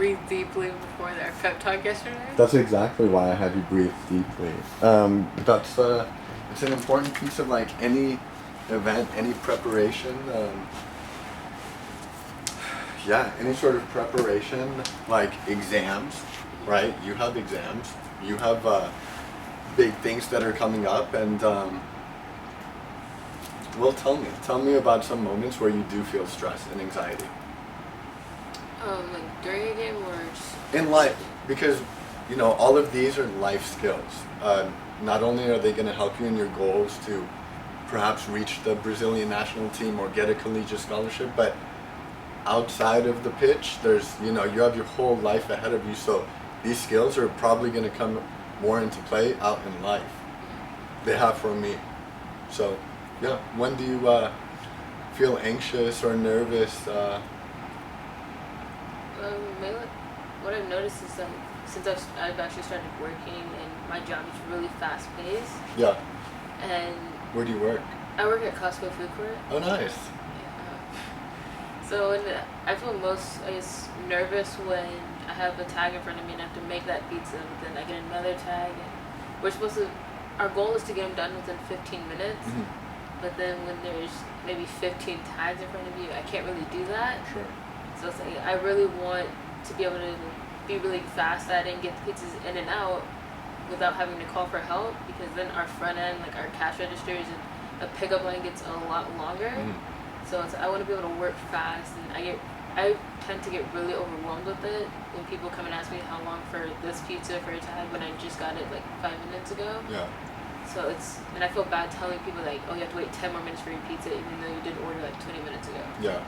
breathe deeply before their pep talk yesterday. That's exactly why I had you breathe deeply. That's it's an important piece of like any event, any preparation. Yeah, any sort of preparation, like exams, right? You have exams. You have big things that are coming up, and well, tell me about some moments where you do feel stress and anxiety Like during a game or just in life, because you know all of these are life skills. Not only are they going to help you in your goals to perhaps reach the Brazilian national team or get a collegiate scholarship, but outside of the pitch, there's you have your whole life ahead of you. So these skills are probably going to come more into play out in life. They have for me. So yeah, when do you feel anxious or nervous? maybe what I've noticed is since I've actually started working and my job is really fast paced. Yeah. And Where do you work? I work at Costco Food Court. Oh, nice. So I feel most, I guess, nervous when I have a tag in front of me and I have to make that pizza, but then I get another tag. And our goal is to get them done within 15 minutes, but then when there's maybe 15 tags in front of you, I can't really do that. Sure. So it's like, I really want to be able to be really fast at it and get the pizzas in and out without having to call for help, because then our front end, like our cash registers and a pickup line gets a lot longer. So I want to be able to work fast, and I tend to get really overwhelmed with it when people come and ask me how long for this pizza for a tag when I just got it like 5 minutes ago. Yeah. So and I feel bad telling people like, oh, you have to wait 10 more minutes for your pizza even though you did order like 20 minutes ago. Yeah.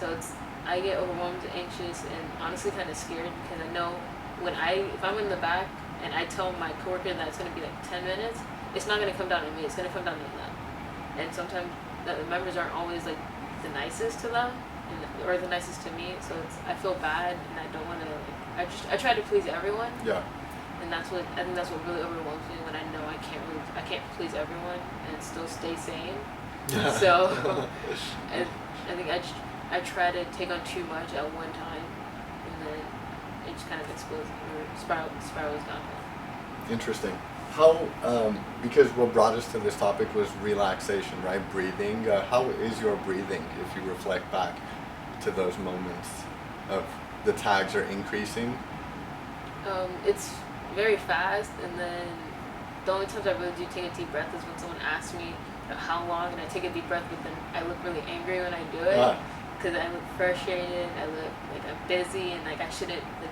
So I get overwhelmed, anxious, and honestly kind of scared, because I know if I'm in the back and I tell my coworker that it's going to be like 10 minutes, it's not going to come down to me, it's going to come down to them. And sometimes the members aren't always like the nicest to them or the nicest to me, so I feel bad and I don't want to I try to please everyone. Yeah. And I think that's what really overwhelms me, when I know I can't please everyone and still stay sane. So I think I try to take on too much at one time, and then it just kind of explodes or spirals downhill. Interesting. How, because what brought us to this topic was relaxation, right? Breathing. How is your breathing if you reflect back to those moments of the tags are increasing? It's very fast, and then the only times I really do take a deep breath is when someone asks me how long, and I take a deep breath, but then I look really angry when I do it. Because I look frustrated, I look like I'm busy, and like they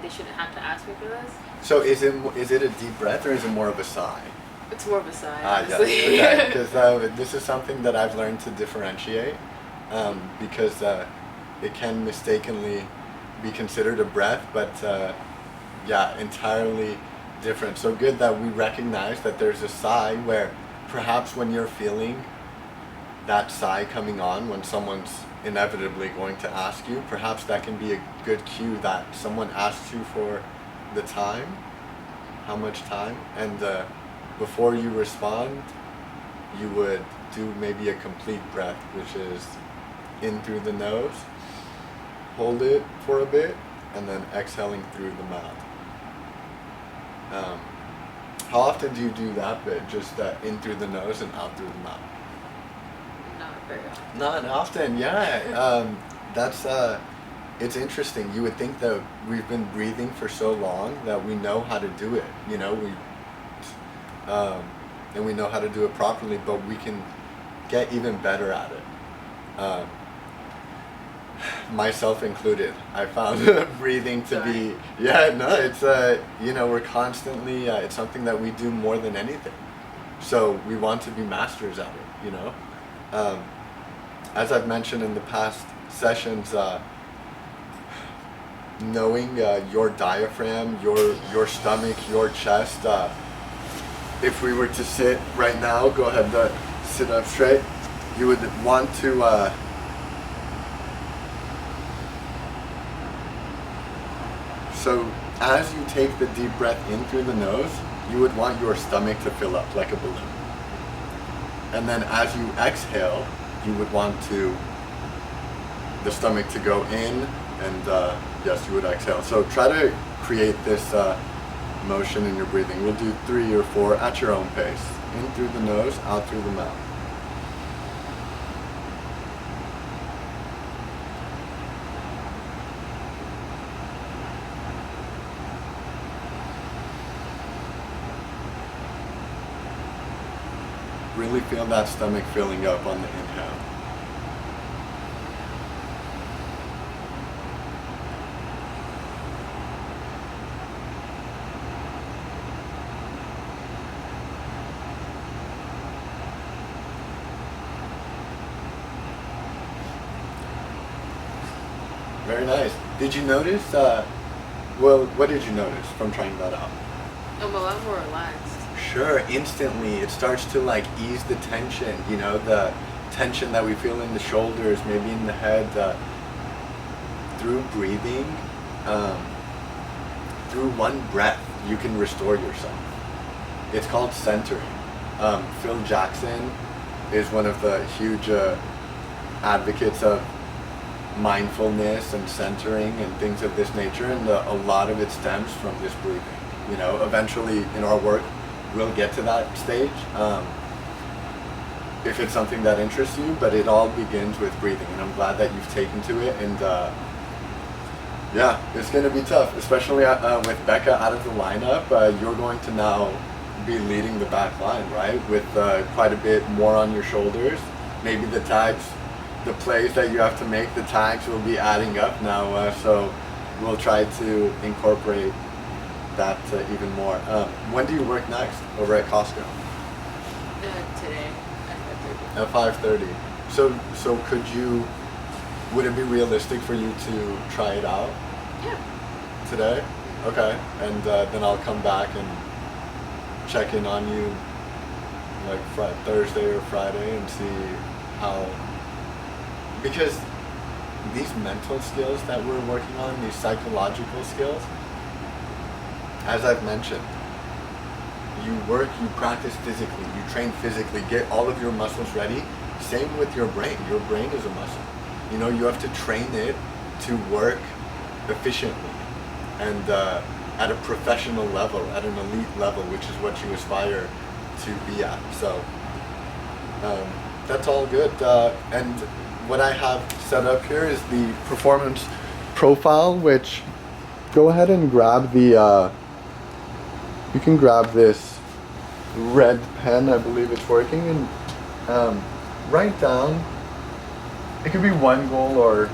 shouldn't have to ask me for this. So is it a deep breath or is it more of a sigh? It's more of a sigh, honestly. Yes, okay. Because this is something that I've learned to differentiate, because it can mistakenly be considered a breath, but entirely different. So good that we recognize that there's a sigh where perhaps when you're feeling that sigh coming on when someone's inevitably going to ask you, perhaps that can be a good cue that someone asks you for the time, how much time, and before you respond, you would do maybe a complete breath, which is in through the nose, hold it for a bit, and then exhaling through the mouth. How often do you do that bit, just in through the nose and out through the mouth? Not very often. Not often, yeah. That's it's interesting. You would think that we've been breathing for so long that we know how to do it. And we know how to do it properly, but we can get even better at it. Myself included. I found breathing to be it's we're constantly it's something that we do more than anything. So we want to be masters at it, As I've mentioned in the past sessions, knowing your diaphragm, your stomach, your chest. If we were to sit right now, go ahead, sit up straight. You would want to so as you take the deep breath in through the nose, you would want your stomach to fill up like a balloon. And then as you exhale, you would want the stomach to go in and yes, you would exhale. So try to create this motion in your breathing. We'll do 3 or 4 at your own pace. In through the nose, out through the mouth. Really feel that stomach filling up on the inhale. Very nice. Did you notice, well, what did you notice from trying that out? I'm a lot more relaxed. Sure, instantly it starts to like ease the tension, you know, the tension that we feel in the shoulders, maybe in the head, through breathing, through one breath, you can restore yourself. It's called centering. Phil Jackson is one of the huge advocates of mindfulness and centering and things of this nature, and a lot of it stems from this breathing. You know, eventually in our work, we'll get to that stage if it's something that interests you, but it all begins with breathing, and I'm glad that you've taken to it. And yeah, it's going to be tough, especially with Becca out of the lineup. You're going to now be leading the back line, right, with quite a bit more on your shoulders. Maybe the tags, the plays that you have to make, the tags will be adding up now, so we'll try to incorporate that even more. When do you work next over at Costco? Today At 5:30. So could you, would it be realistic for you to try it out? Yeah. Today? Okay. And then I'll come back and check in on you like Thursday or Friday and see how, because these mental skills that we're working on, these psychological skills, as I've mentioned, you work, you practice physically, you train physically, get all of your muscles ready. Same with your brain. Your brain is a muscle. You know, you have to train it to work efficiently and at a professional level, at an elite level, which is what you aspire to be at. So that's all good. And what I have set up here is the performance profile, which go ahead and grab the you can grab this red pen, I believe it's working, and write down, it could be 1 goal or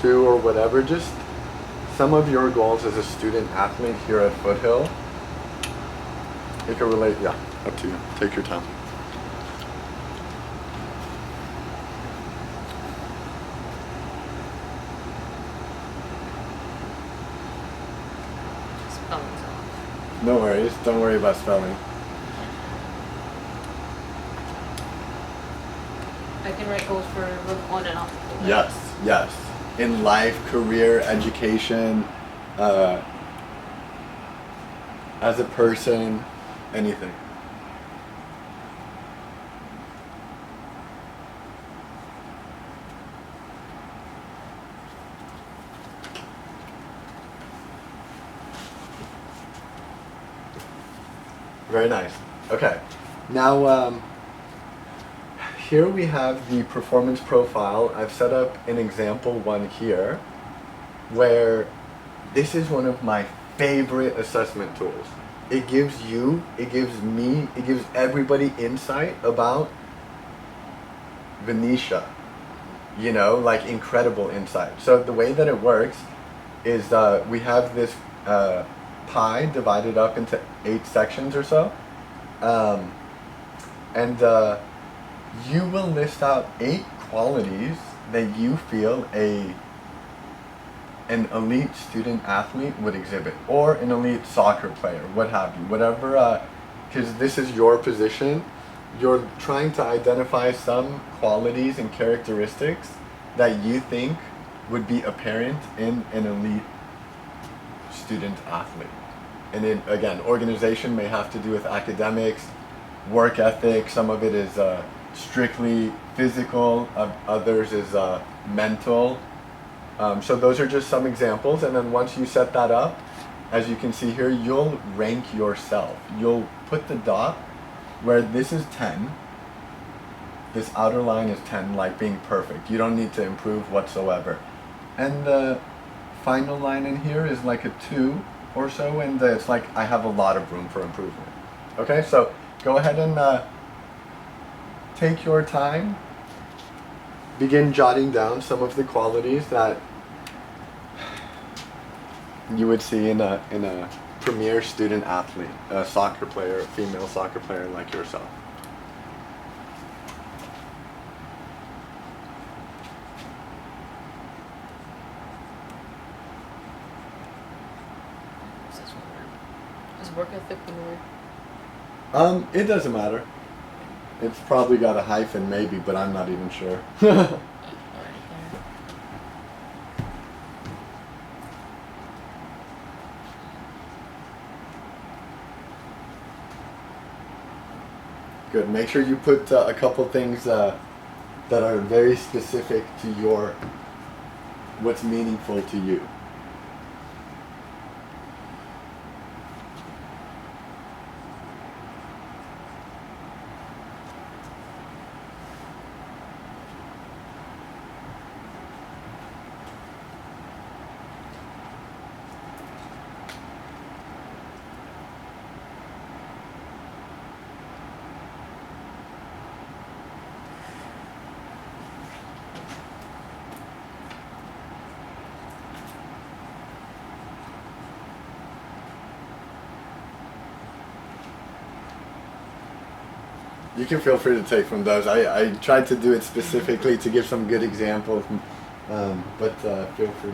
2 or whatever, just some of your goals as a student athlete here at Foothill. It can relate, yeah, up to you. Take your time. Spelling's off. No worries, don't worry about spelling. I can write goals for both on and off the field. Yes, yes. In life, career, education, as a person, anything. Very nice. Okay. Now, here we have the performance profile. I've set up an example one here where this is one of my favorite assessment tools. It gives you, it gives me, it gives everybody insight about Venetia. You know, like incredible insight. So the way that it works is we have this pie divided up into 8 sections or so. And you will list out 8 qualities that you feel an elite student athlete would exhibit, or an elite soccer player, what have you, whatever, because this is your position. You're trying to identify some qualities and characteristics that you think would be apparent in an elite student athlete. And it, again, organization may have to do with academics, work ethic. Some of it is strictly physical, others is mental, So those are just some examples, and then once you set that up, as you can see here, you'll rank yourself. You'll put the dot where this is 10, this outer line is 10, like being perfect. You don't need to improve whatsoever. And the final line in here is like a 2 or so, and it's like I have a lot of room for improvement. Okay, so go ahead and take your time. Begin jotting down some of the qualities that you would see in a premier student athlete, a soccer player, a female soccer player like yourself. Is work ethic one word? It doesn't matter. It's probably got a hyphen maybe, but I'm not even sure. Good. Make sure you put a couple things that are very specific to what's meaningful to you. You can feel free to take from those. I tried to do it specifically to give some good examples, but feel free.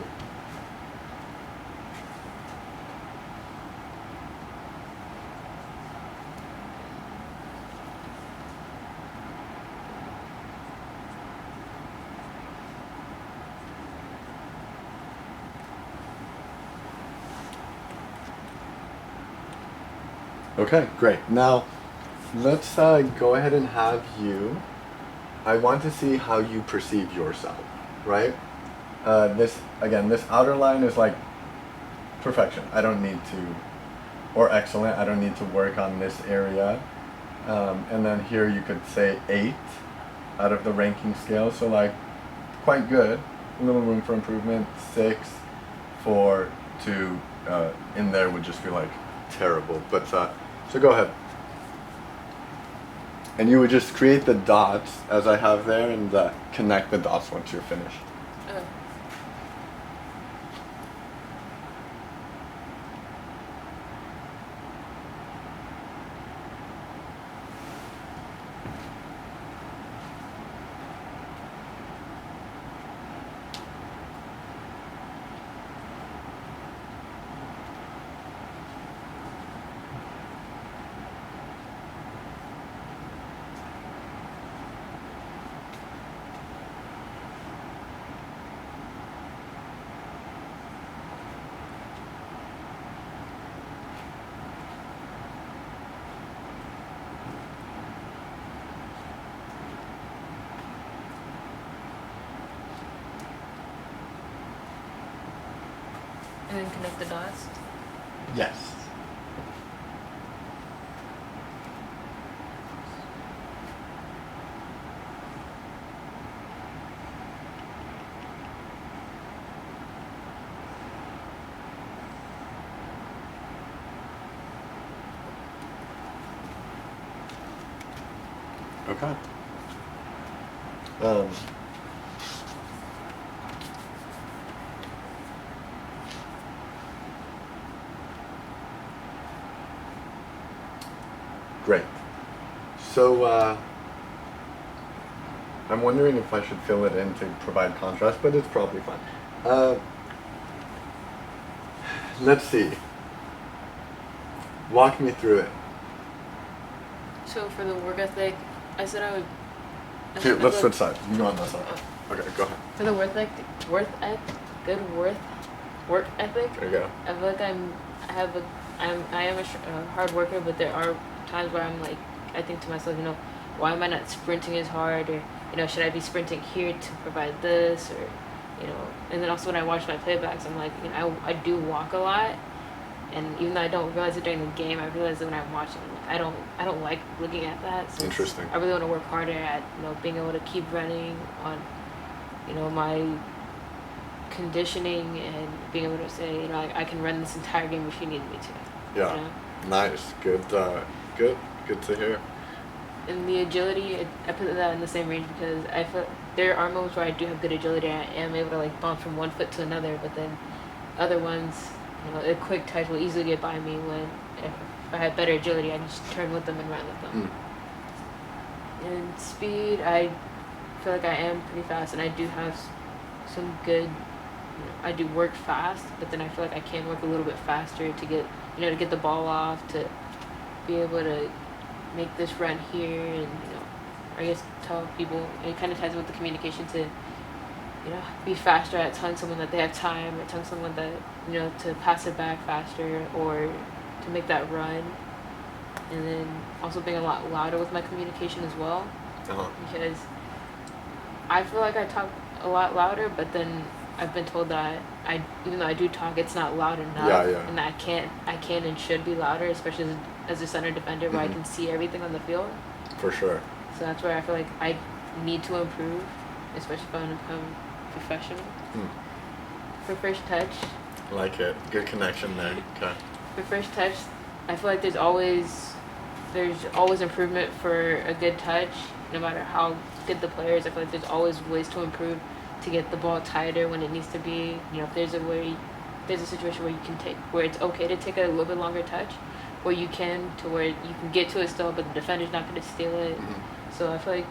Okay, great. Now, let's go ahead and have you. I want to see how you perceive yourself, right? This outer line is like perfection. I don't need to, or excellent. I don't need to work on this area. And then here you could say 8 out of the ranking scale. So like quite good. A little room for improvement. 6, 4, 2. In there would just be like terrible. But so go ahead. And you would just create the dots as I have there and connect the dots once you're finished. And then connect the dots? Yes. Okay. Great. So I'm wondering if I should fill it in to provide contrast, but it's probably fine. Let's see. Walk me through it. So for the work ethic, I said I would. Here, let's switch sides. You go on that side. Okay, go ahead. For the work ethic, work ethic. There you go. I feel like I am a hard worker, but there are times where I'm like, I think to myself, why am I not sprinting as hard, or should I be sprinting here to provide this, or And then also when I watch my playbacks, I'm like, I do walk a lot, and even though I don't realize it during the game, I realize that when I'm watching, like, I don't like looking at that. So Interesting. I really want to work harder at being able to keep running on my conditioning and being able to say I can run this entire game if you need me to. Yeah. Nice. Good. Good to hear. And the agility, I put that in the same range because I feel there are moments where I do have good agility. I am able to like bump from one foot to another, but then other ones, a quick touch will easily get by me when if I had better agility, I just turn with them and run with them. And speed, I feel like I am pretty fast, and I do have some good. I do work fast, but then I feel like I can work a little bit faster to get to get the ball off, to be able to make this run here, and I guess tell people. It kind of ties in with the communication to be faster at telling someone that they have time, or telling someone that to pass it back faster, or to make that run. And then also being a lot louder with my communication as well, because I feel like I talk a lot louder, but then I've been told that even though I do talk, it's not loud enough, and that I can and should be louder, especially as a center defender, where I can see everything on the field. For sure. So that's where I feel like I need to improve, especially if I want to become professional. For first touch. I like it. Good connection there. Okay. For first touch, I feel like there's always improvement for a good touch, no matter how good the player is. I feel like there's always ways to improve to get the ball tighter when it needs to be. If there's a situation where it's okay to take a little bit longer touch, where you can get to it still, but the defender's not going to steal it. So I feel like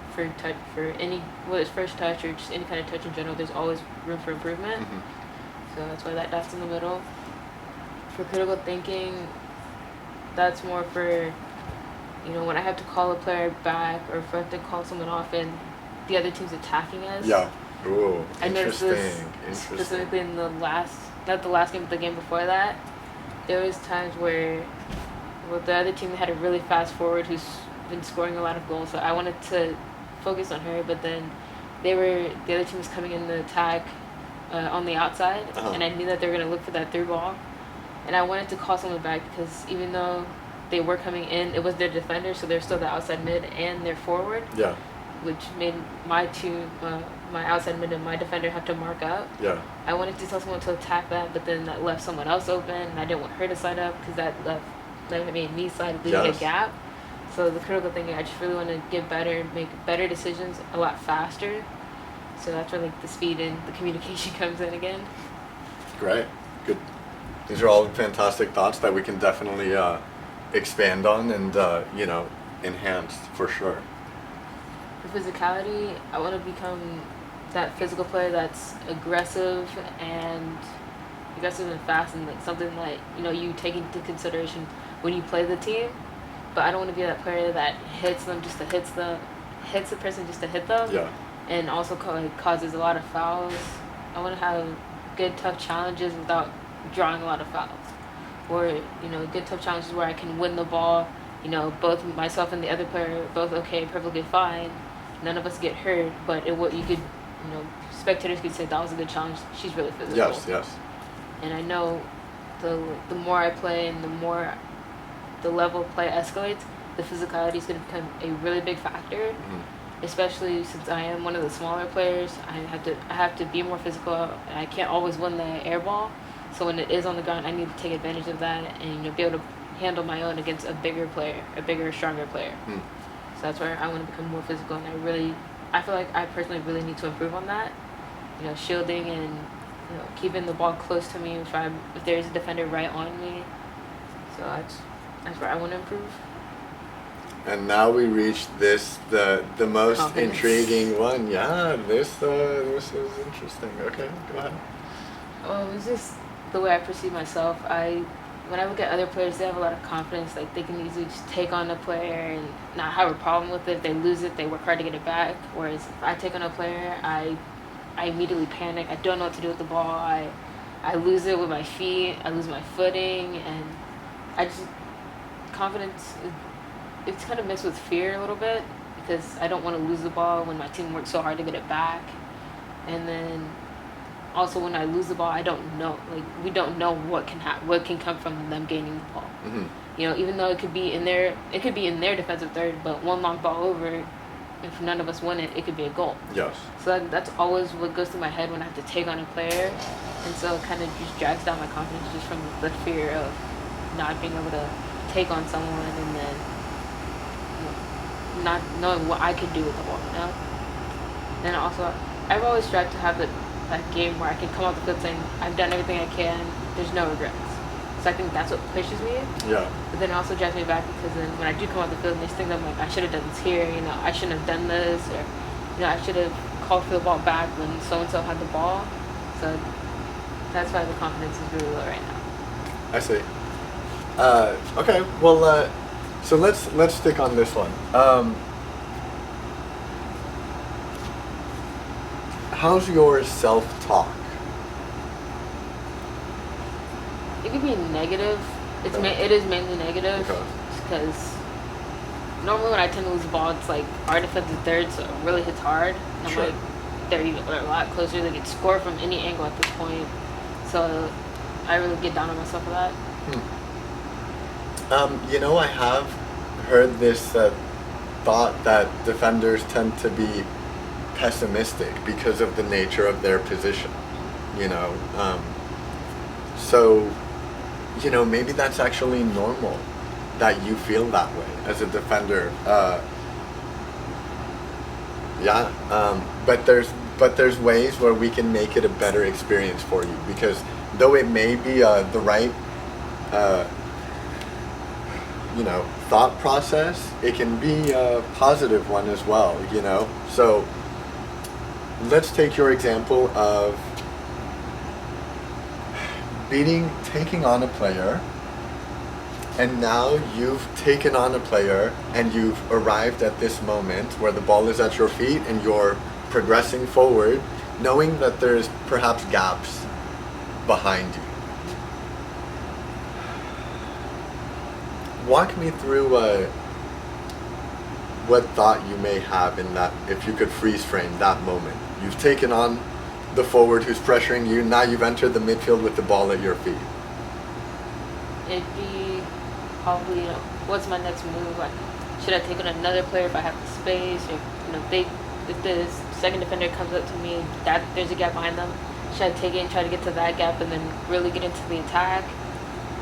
whether it's first touch or just any kind of touch in general, there's always room for improvement. So that's why that dot's in the middle. For critical thinking, that's more for when I have to call a player back, or if I have to call someone off and the other team's attacking us. Yeah. Ooh, I noticed this specifically in not the last game, but the game before that. There was times where the other team had a really fast forward who's been scoring a lot of goals, so I wanted to focus on her, but then the other team was coming in the attack on the outside, and I knew that they were going to look for that through ball, and I wanted to call someone back because even though they were coming in, it was their defender, so they're still the outside mid and their forward. Yeah. Which made my outside mid and my defender have to mark up. Yeah. I wanted to tell someone to attack that, but then that left someone else open, and I didn't want her to slide up because that made me slide, leaving a gap. So the critical thing, I just really want to get better, make better decisions a lot faster. So that's where the speed and the communication comes in again. Great. Good. These are all fantastic thoughts that we can definitely expand on and enhance for sure. For physicality, I want to become that physical player that's aggressive and fast, and something that you take into consideration when you play the team. But I don't want to be that player that hits them just to hits the person just to hit them. Yeah. And also causes a lot of fouls. I want to have good tough challenges without drawing a lot of fouls, or good tough challenges where I can win the ball. Both myself and the other player are both okay, perfectly fine. None of us get hurt, but spectators could say that was a good challenge. She's really physical. Yes. And I know the more I play and the more the level of play escalates, the physicality is going to become a really big factor. Especially since I am one of the smaller players, I have to be more physical. And I can't always win the air ball, so when it is on the ground, I need to take advantage of that and be able to handle my own against a bigger, stronger player. So that's where I want to become more physical, and I feel like I personally really need to improve on that. Shielding and keeping the ball close to me if there's a defender right on me. So that's where I want to improve. And now we reach the most Confidence. intriguing one. Yeah, this is interesting. Okay, go ahead. Well, it's just the way I perceive myself. When I look at other players, they have a lot of confidence. Like, they can easily just take on a player and not have a problem with it. If they lose it, they work hard to get it back. Whereas if I take on a player, I immediately panic. I don't know what to do with the ball. I lose it with my feet. I lose my footing, and confidence. It's kind of mixed with fear a little bit, because I don't want to lose the ball when my team works so hard to get it back. And then also when I lose the ball, I don't know. Like we don't know what can come from them gaining the ball. You know, even though it could be in their defensive third, but one long ball over, if none of us win it, it could be a goal. Yes. So that's always what goes through my head when I have to take on a player, and so it kind of just drags down my confidence just from the fear of not being able to take on someone and then not knowing what I could do with the ball. You know. And also, I've always tried to have that game where I can come out the field saying I've done everything I can. There's no regrets. So I think that's what pushes me. Yeah. But then it also drives me back because then when I do come out the field, there's things I'm like, I should have done this here. You know, I shouldn't have done this, or I should have called for the ball back when so and so had the ball. So that's why the confidence is really low right now. I see. Okay. Well, so let's stick on this one. How's your self-talk? It could be negative. It is mainly negative because normally when I tend to lose the ball, it's like our defensive third, so it really hits hard. I'm like they're a lot closer. They can score from any angle at this point, so I really get down on myself for that. You know, I have heard this thought that defenders tend to be pessimistic because of the nature of their position. You know, so. You know, maybe that's actually normal that you feel that way as a defender. But there's ways where we can make it a better experience for you, because though it may be the right thought process, it can be a positive one as well. You know, so let's take your example of taking on a player, and now you've taken on a player and you've arrived at this moment where the ball is at your feet and you're progressing forward, knowing that there's perhaps gaps behind you. Walk me through what thought you may have in that, if you could freeze frame that moment. You've taken on the forward who's pressuring you. Now you've entered the midfield with the ball at your feet. It'd be probably, what's my next move? Like, should I take on another player if I have the space? Or, if the second defender comes up to me, that there's a gap behind them, should I take it and try to get to that gap and then really get into the attack?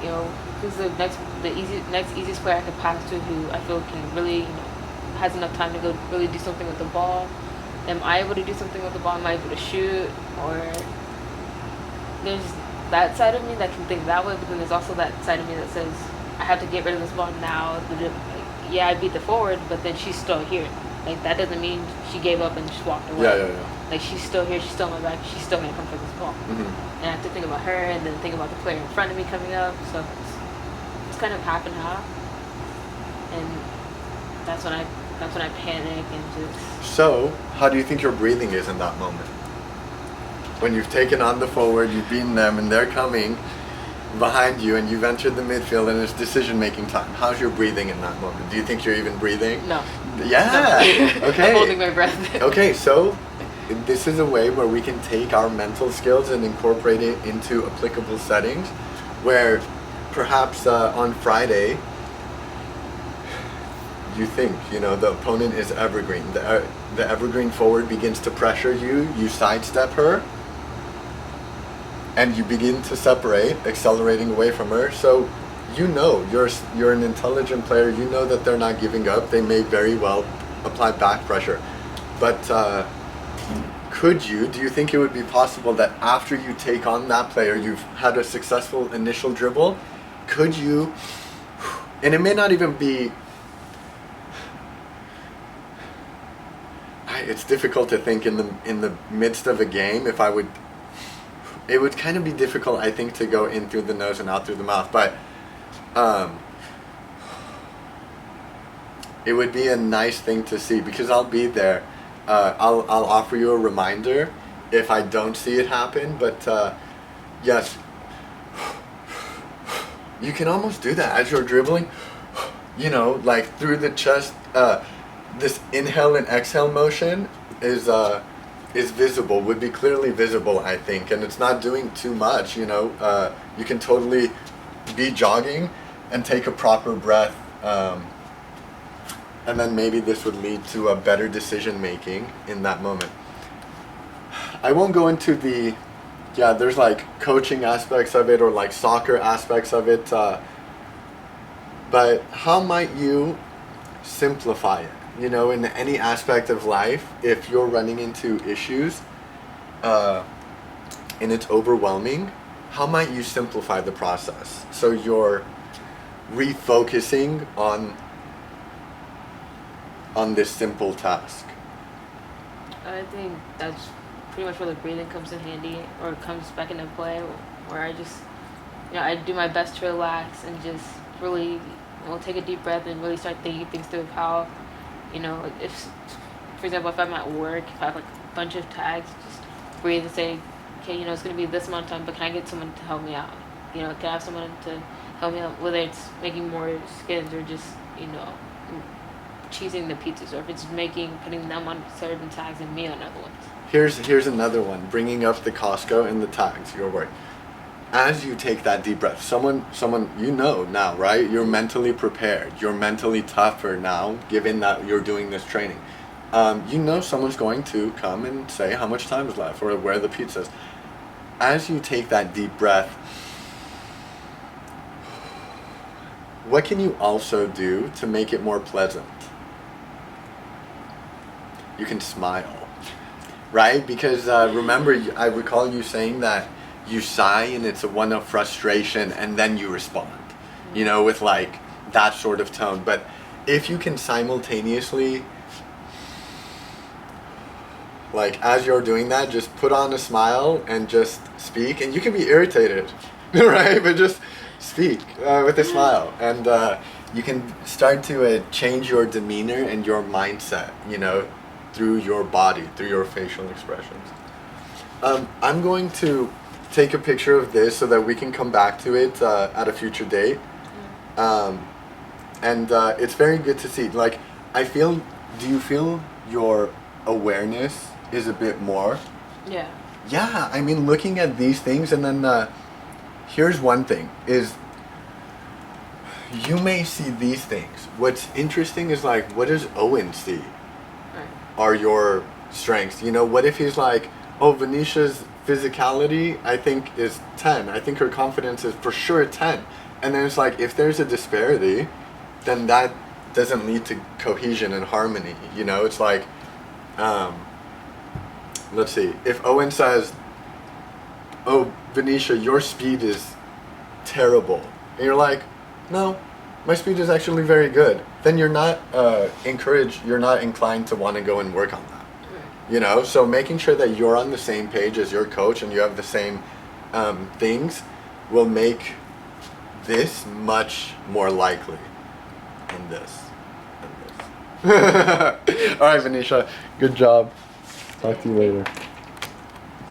You know, who's the next easiest player I could pass to who I feel can really, has enough time to go really do something with the ball? Am I able to do something with the ball? Am I able to shoot? Or there's that side of me that can think that way, but then there's also that side of me that says I have to get rid of this ball now. Yeah, I beat the forward, but then she's still here. Like, that doesn't mean she gave up and just walked away. Yeah. Like, she's still here. She's still on my back. She's still gonna come for this ball. And I have to think about her and then think about the player in front of me coming up. So it's kind of half and half. And that's when I panic and just... So, how do you think your breathing is in that moment? When you've taken on the forward, you've beaten them, and they're coming behind you, and you've entered the midfield, and it's decision-making time. How's your breathing in that moment? Do you think you're even breathing? No. Yeah! No. Okay. I'm holding my breath. Okay, so this is a way where we can take our mental skills and incorporate it into applicable settings, where perhaps on Friday, you think, the opponent is evergreen. The evergreen forward begins to pressure you, you sidestep her, and you begin to separate, accelerating away from her. So you're an intelligent player, you know that they're not giving up. They may very well apply back pressure. But do you think it would be possible that after you take on that player, you've had a successful initial dribble, could you, and it may not even be, it's difficult to think in the midst of a game it would kind of be difficult, I think, to go in through the nose and out through the mouth, but it would be a nice thing to see, because I'll be there. I'll offer you a reminder if I don't see it happen, but yes, you can almost do that as you're dribbling, like through the chest. This inhale and exhale motion is is visible, would be clearly visible, I think, and it's not doing too much, you know. You can totally be jogging and take a proper breath, and then maybe this would lead to a better decision making in that moment. I won't go into the, there's like coaching aspects of it or like soccer aspects of it, but how might you simplify it? You know, in any aspect of life, if you're running into issues and it's overwhelming, how might you simplify the process so you're refocusing on this simple task? I think that's pretty much where the breathing comes in handy, or comes back into play, where I just, I do my best to relax and just really, take a deep breath and really start thinking things through. How, if, for example, if I'm at work, if I have like a bunch of tags, just breathe and say, okay, it's going to be this amount of time, but can I get someone to help me out? Can I have someone to help me out, whether it's making more skins or just, cheesing the pizzas, or if it's putting them on certain tags and me on other ones. Here's another one, bringing up the Costco and the tags, your work. As you take that deep breath, someone now, right? You're mentally prepared. You're mentally tougher now, given that you're doing this training. Someone's going to come and say how much time is left or where the pizza is. As you take that deep breath, what can you also do to make it more pleasant? You can smile, right? Because remember, I recall you saying that you sigh and it's one of frustration and then you respond, with like that sort of tone. But if you can simultaneously, like as you're doing that, just put on a smile and just speak, and you can be irritated, right? But just speak with a smile, and you can start to change your demeanor and your mindset, through your body, through your facial expressions. I'm going to take a picture of this so that we can come back to it at a future date. And it's very good to see. Like, do you feel your awareness is a bit more? Yeah. Yeah, I mean, looking at these things, and then here's one thing, is you may see these things. What's interesting is like, what does Owen see? Are your strengths? What if he's like, oh, Venetia's physicality, I think, is 10. I think her confidence is for sure 10. And then it's like, if there's a disparity, then that doesn't lead to cohesion and harmony. It's like, let's see, if Owen says, oh, Venetia, your speed is terrible. And you're like, no, my speed is actually very good. Then you're not you're not inclined to want to go and work on that. So making sure that you're on the same page as your coach and you have the same things will make this much more likely than this. All right, Venetia, good job. Talk to you later.